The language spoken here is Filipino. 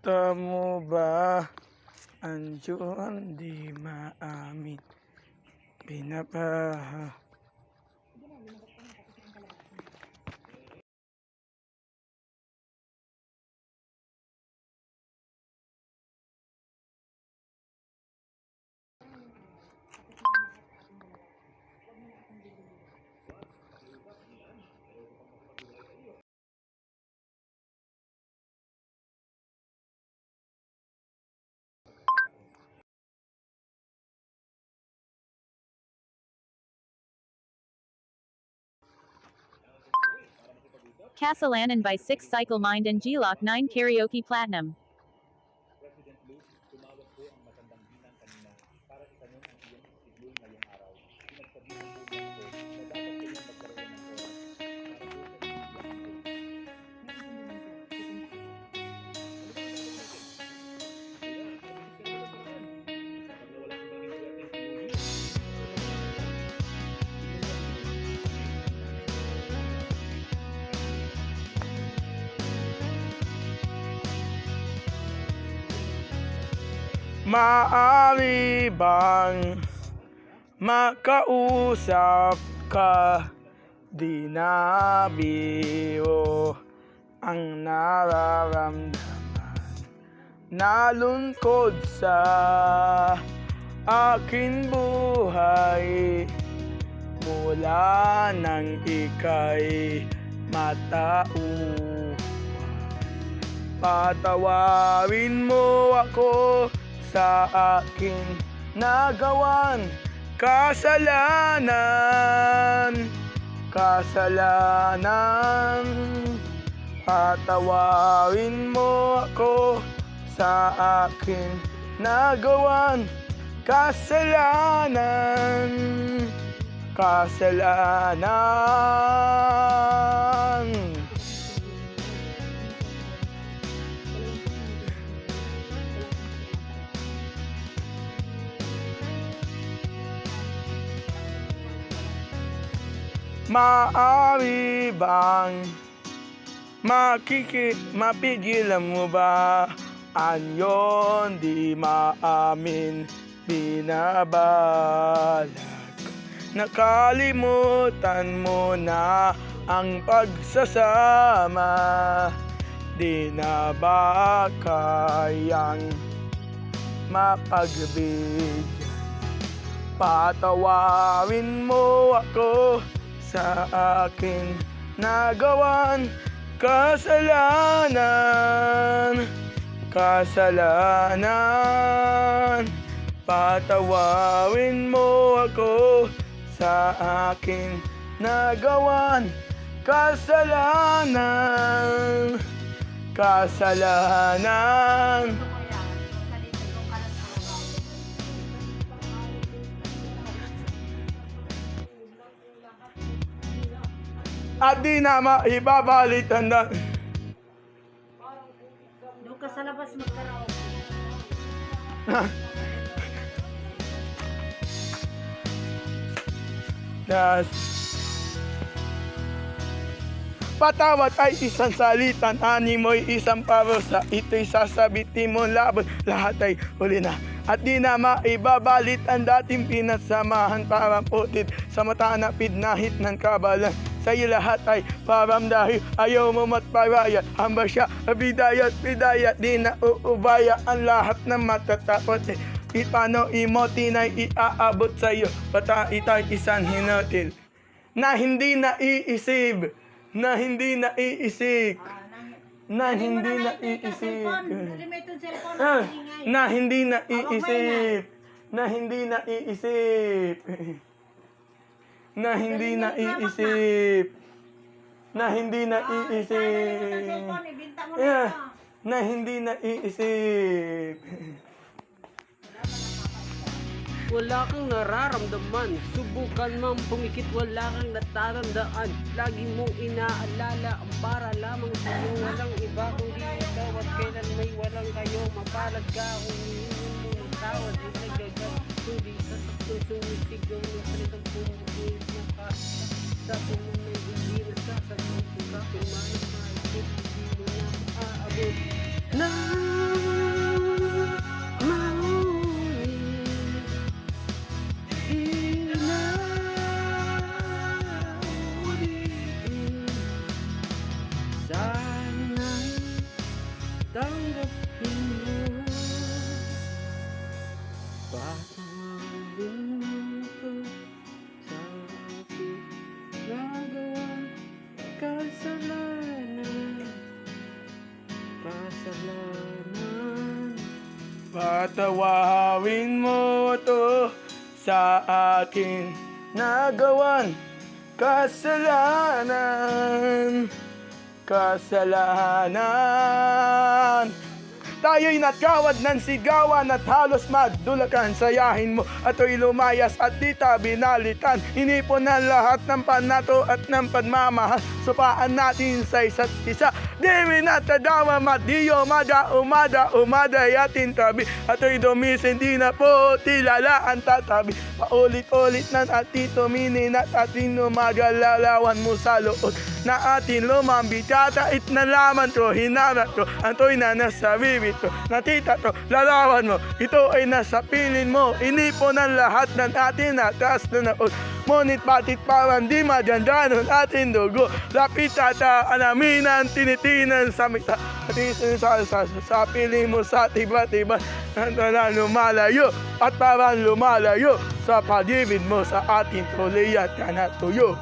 Gusto mo ba ang Diyos di maamin? Pinapaha. Kasalanan by 6 Cycle Mind and Glock 9 Karaoke Platinum. President Luz, tumawag po ang matandang ginang kanina para itanong ang iyong schedule ngayong araw. Pinagsabihan po niya ako na dapat kayong magkaroon ng oras para po sa inyong Maaari bang makausap ka? Di na biro ang nararamdaman. Nalungkot sa aking buhay mula nang ika'y matauhan. Patawarin mo ako sa aking nagawan kasalanan. Patawarin mo ako sa aking nagawan kasalanan. Maaari bang mapigilan mo ba ang iyong di maamin binabalak? Nakalimutan mo na ang pagsasama. Di na ba kayang mapagbigyan? Patawarin mo ako sa aking nagawan kasalanan. Patawarin mo ako sa aking nagawan kasalanan. At di na maibabalik tanda. Doon ka sa labas magkaraoke. Patawad ay isang salitan, animo'y isang parusa. Ito'y sasabitin mo laban, lahat ay huli na. At di na maibabalit ang dating pinagsamahan, parang putit sa mata na pidnahit ng kabalan. Sa'yo lahat ay parang dahil ayaw mo matparaya. Hamba siya, bidayat, di na uubaya ang lahat ng matatapos. Paano imo tinay iaabot sa'yo, pata itay isang hinotil na hindi naiisip. Na hindi naiisip. Na hindi naiisip. Na hindi naiisip. Na hindi naiisip. Na hindi naiisip. Na hindi naiisip. Na hindi naiisip. Wala kang nararamdaman, subukan mang pumikit, wala kang natatandaan. Lagi mong inaalala ang para lamang sa'yo. Walang iba kundi ikaw at kailan may walang kayo. Mapalad ka kung hihingin mo ng tawad ay nagagam. Kundi sa taktong sumisigaw ng salitang pumupulit mo ka. Sa tuman may hindi nasasagot ka. Kung maisip, hindi mo na aabot. tanggapin mo. Patawarin mo ko sa aking nagawang kasalanan. Patawarin mo to sa akin nagawan kasalanan. Tayo'y natkawad ng sigawan at halos madulakan. Sayahin mo ato'y lumayas at di ta binalikan. Inipon ng lahat ng panato at ng pagmamahal. Supaan natin sa isa't isa. Di minatadawa madiyo umada yatin tabi. Ato'y dumisin di na po tilala ang tatabi. Paulit-ulit na ating tuminin at ating umagalalawan mo sa loob na ating lumambit. Tatait na laman to, hinarat to, anto'y na nasa bibig to, natita to, lalawan mo. Ito ay nasa pilin mo, inipon ang lahat ng ating natas na naon. Ngunit batit parang di maganda ng ating dugo. Lapit ata anaminan, tinitinan sa mita. At sa piling mo sa tiba-tiba na lumalayo at parang lumalayo sa pag-ibig mo sa ating tuloy at kanatuyo.